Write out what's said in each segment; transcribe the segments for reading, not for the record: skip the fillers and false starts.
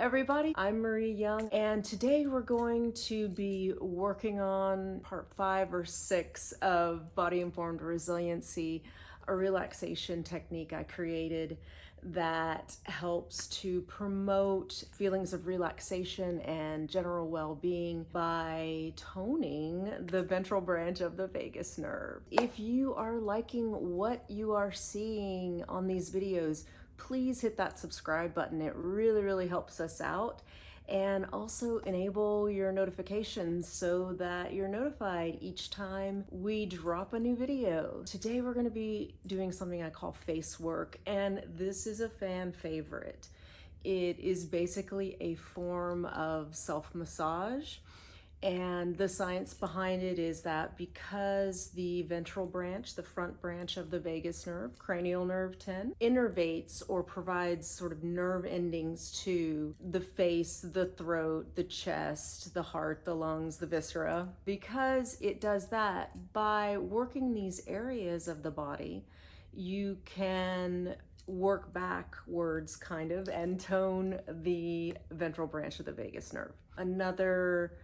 everybody, I'm Marie Young, and today we're going to be working on part 5 or 6 of Body Informed Resiliency, a relaxation technique I created that helps to promote feelings of relaxation and general well-being by toning the ventral branch of the vagus nerve. If you are liking what you are seeing on these videos, please hit that subscribe button. It really helps us out. And also enable your notifications so that you're notified each time we drop a new video. Today we're going to be doing something I call face work, and this is a fan favorite. It is basically a form of self-massage. And the science behind it is that because the ventral branch, the front branch of the vagus nerve, cranial nerve 10, innervates or provides sort of nerve endings to the face, the throat, the chest, the heart, the lungs, the viscera. Because it does that, by working these areas of the body, you can work backwards kind of and tone the ventral branch of the vagus nerve. Another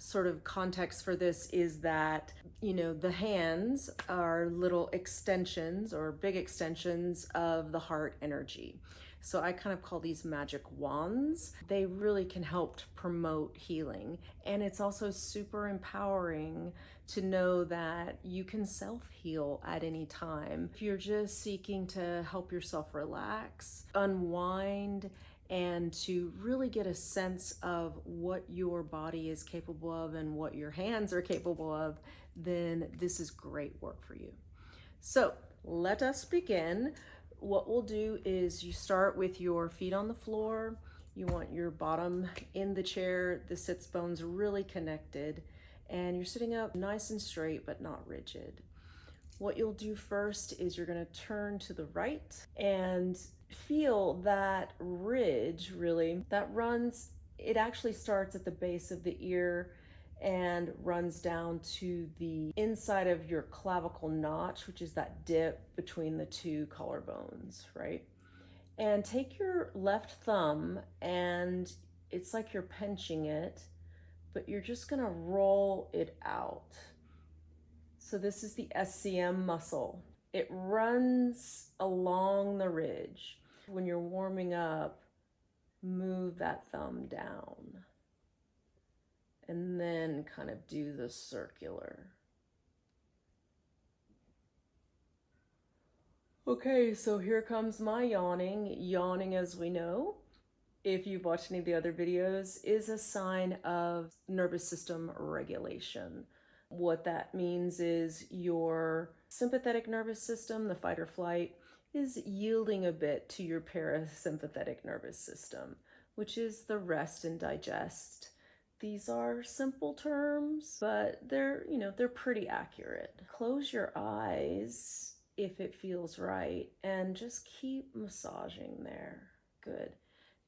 sort of context for this is that, the hands are little extensions or big extensions of the heart energy. So I kind of call these magic wands. They really can help to promote healing. And it's also super empowering to know that you can self-heal at any time. If you're just seeking to help yourself relax, unwind, and to really get a sense of what your body is capable of and what your hands are capable of, then this is great work for you. So let us begin. What we'll do is you start with your feet on the floor. You want your bottom in the chair, the sits bones really connected, and you're sitting up nice and straight but not rigid. What you'll do first is you're going to turn to the right and feel that ridge really that runs. It actually starts at the base of the ear and runs down to the inside of your clavicle notch, which is that dip between the two collarbones, right? And take your left thumb, and it's like you're pinching it, but you're just going to roll it out. So this is the SCM muscle. It runs along the ridge. When you're warming up, move that thumb down and then kind of do the circular. Okay, so here comes my yawning. Yawning, as we know, if you've watched any of the other videos, is a sign of nervous system regulation. What that means is your sympathetic nervous system, the fight or flight, is yielding a bit to your parasympathetic nervous system, which is the rest and digest. These are simple terms, but they're pretty accurate. Close your eyes if it feels right and just keep massaging there. Good.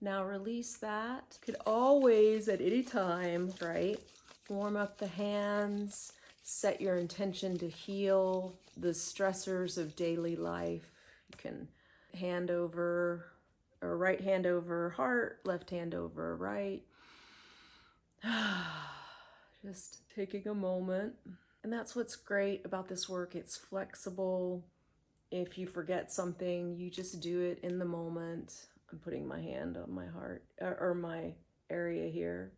Now release that. You could always at any time, right? Warm up the hands, set your intention to heal the stressors of daily life. You can hand over, or right hand over heart, left hand over right. Just taking a moment. And that's what's great about this work. It's flexible. If you forget something, you just do it in the moment. I'm putting my hand on my heart, or my area here.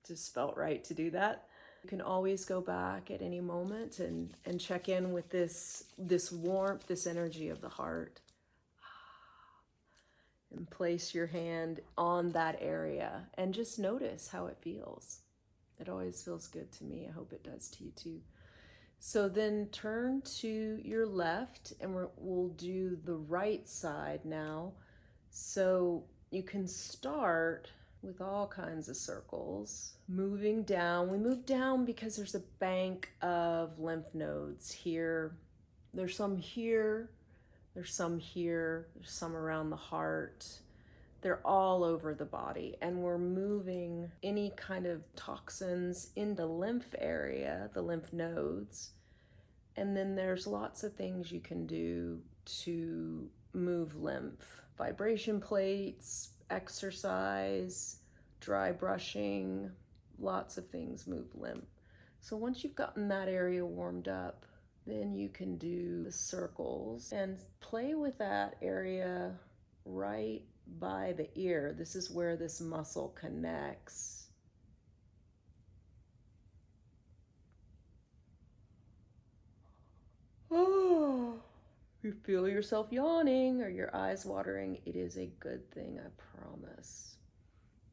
Just felt right to do that. You can always go back at any moment and check in with this warmth, this energy of the heart. And place your hand on that area and just notice how it feels. It always feels good to me. I hope it does to you too. So then turn to your left, and we'll do the right side now. So you can start with all kinds of circles, moving down. We move down because there's a bank of lymph nodes here. There's some here, there's some here, there's some around the heart. They're all over the body, and we're moving any kind of toxins into lymph area, the lymph nodes. And then there's lots of things you can do to move lymph. Vibration plates, exercise, dry brushing, lots of things move lymph. So once you've gotten that area warmed up, then you can do the circles and play with that area right by the ear. This is where this muscle connects. Oh, if you feel yourself yawning or your eyes watering, it is a good thing, I promise.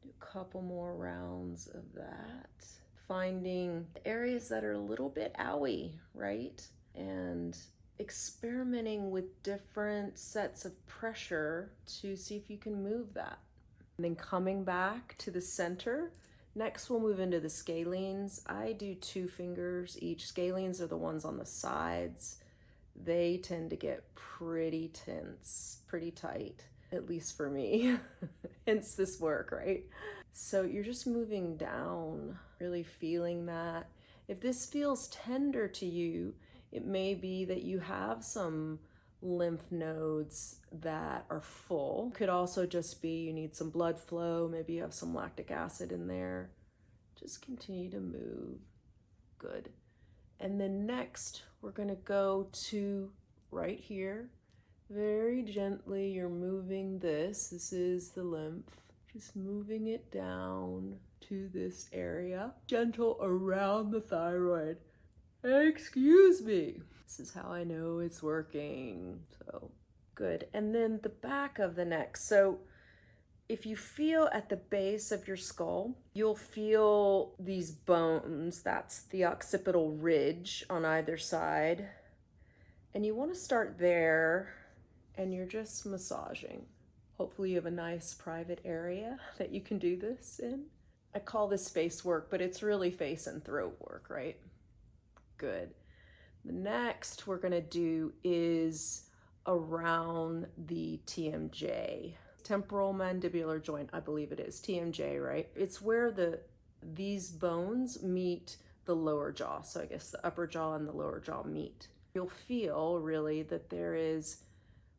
Do a couple more rounds of that. Finding areas that are a little bit owie, right? And experimenting with different sets of pressure to see if you can move that. And then coming back to the center. Next, we'll move into the scalenes. I do 2 fingers each. Scalenes are the ones on the sides. They tend to get pretty tense, pretty tight, at least for me. Hence this work, right? So you're just moving down, really feeling that. If this feels tender to you, it may be that you have some lymph nodes that are full. Could also just be you need some blood flow, maybe you have some lactic acid in there. Just continue to move. Good. And then next, we're gonna go to right here. Very gently, you're moving this. This is the lymph. Just moving it down to this area. Gentle around the thyroid. Excuse me. This is how I know it's working. So good. And then the back of the neck. So if you feel at the base of your skull, you'll feel these bones. That's the occipital ridge on either side. And you want to start there, and you're just massaging. Hopefully you have a nice private area that you can do this in. I call this face work, but it's really face and throat work, right? Good. The next we're gonna do is around the TMJ, temporal mandibular joint, I believe it is, TMJ, right? It's where these bones meet the lower jaw. So I guess the upper jaw and the lower jaw meet. You'll feel really that there is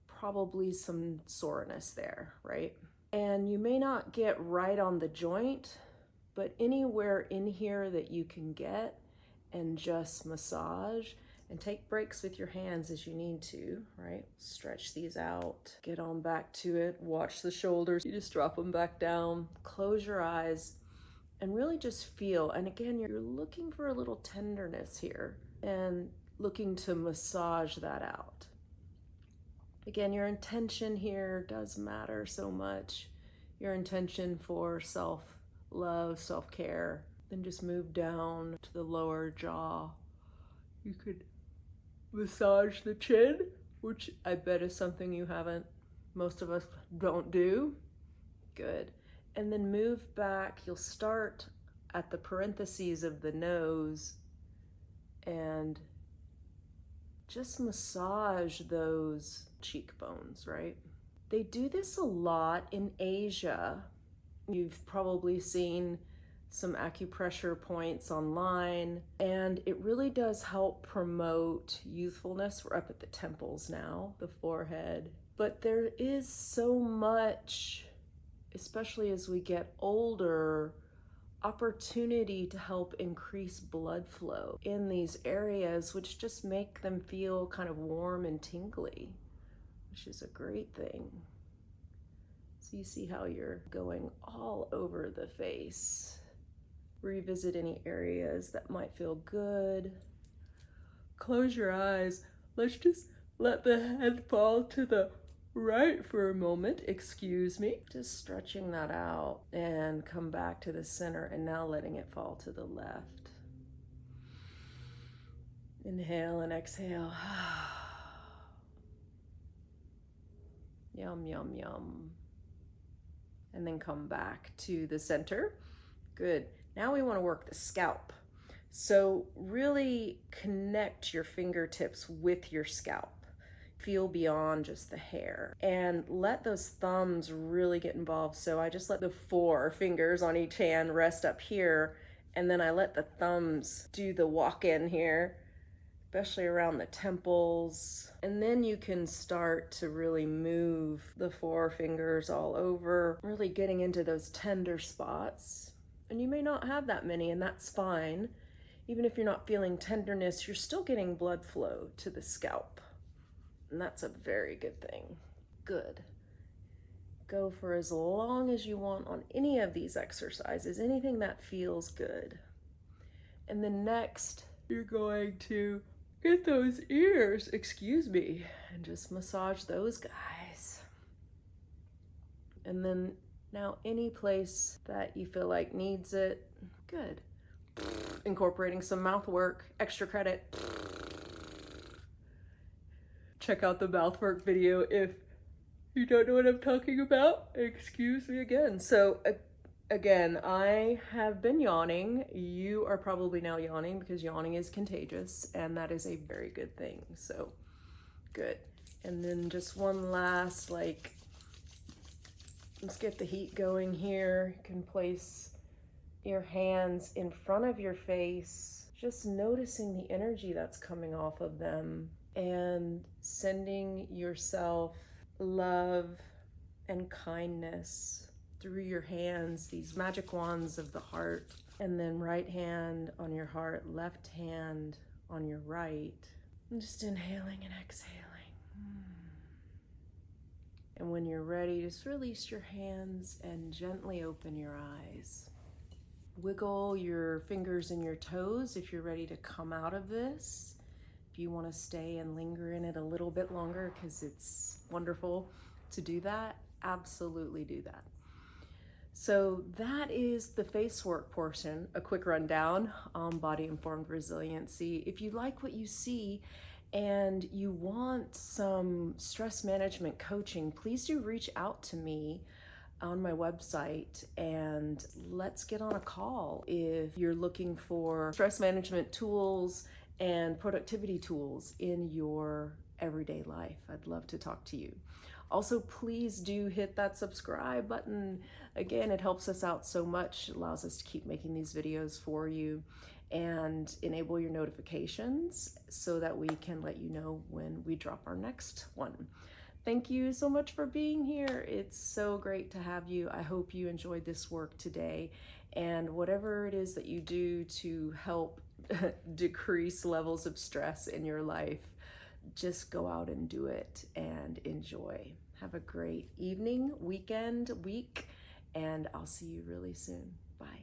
probably some soreness there, right? And you may not get right on the joint, but anywhere in here that you can get and just massage, and take breaks with your hands as you need to, right? Stretch these out, get on back to it, watch the shoulders. You just drop them back down, close your eyes, and really just feel. And again, you're looking for a little tenderness here and looking to massage that out. Again, your intention here does matter so much. Your intention for self-love, self-care. Then just move down to the lower jaw. You could massage the chin, which I bet is something most of us don't do. Good. And then move back. You'll start at the parentheses of the nose and just massage those cheekbones, right? They do this a lot in Asia. You've probably seen some acupressure points online, and it really does help promote youthfulness. We're up at the temples now, the forehead. But there is so much, especially as we get older, opportunity to help increase blood flow in these areas, which just make them feel kind of warm and tingly, which is a great thing. So you see how you're going all over the face. Revisit any areas that might feel good. Close your eyes. Let's just let the head fall to the right for a moment. Excuse me. Just stretching that out and come back to the center, and now letting it fall to the left. Inhale and exhale. Yum, yum, yum. And then come back to the center. Good. Now we want to work the scalp. So really connect your fingertips with your scalp. Feel beyond just the hair and let those thumbs really get involved. So I just let the 4 fingers on each hand rest up here, and then I let the thumbs do the walk in here. especially around the temples. And then you can start to really move the forefingers all over, really getting into those tender spots. And you may not have that many, and that's fine. Even if you're not feeling tenderness, you're still getting blood flow to the scalp. And that's a very good thing. Good. Go for as long as you want on any of these exercises, anything that feels good. And then next, you're going to get those ears, and just massage those guys. And then now any place that you feel like needs it, good. Incorporating some mouth work, extra credit. Check out the mouth work video if you don't know what I'm talking about. Excuse me again. So again, I have been yawning. You are probably now yawning because yawning is contagious, and that is a very good thing. So good. And then just one last, let's get the heat going here. You can place your hands in front of your face, just noticing the energy that's coming off of them and sending yourself love and kindness through your hands, these magic wands of the heart. And then right hand on your heart, left hand on your right. And just inhaling and exhaling. And when you're ready, just release your hands and gently open your eyes. Wiggle your fingers and your toes if you're ready to come out of this. If you want to stay and linger in it a little bit longer, because it's wonderful to do that, absolutely do that. So that is the face work portion, a quick rundown on Body Informed Resiliency. If you like what you see and you want some stress management coaching, please do reach out to me on my website and let's get on a call if you're looking for stress management tools and productivity tools in your everyday life. I'd love to talk to you. Also, please do hit that subscribe button. Again, it helps us out so much. It allows us to keep making these videos for you, and enable your notifications so that we can let you know when we drop our next one. Thank you so much for being here. It's so great to have you. I hope you enjoyed this work today, and whatever it is that you do to help decrease levels of stress in your life, just go out and do it and enjoy. Have a great evening, weekend, week, and I'll see you really soon. Bye.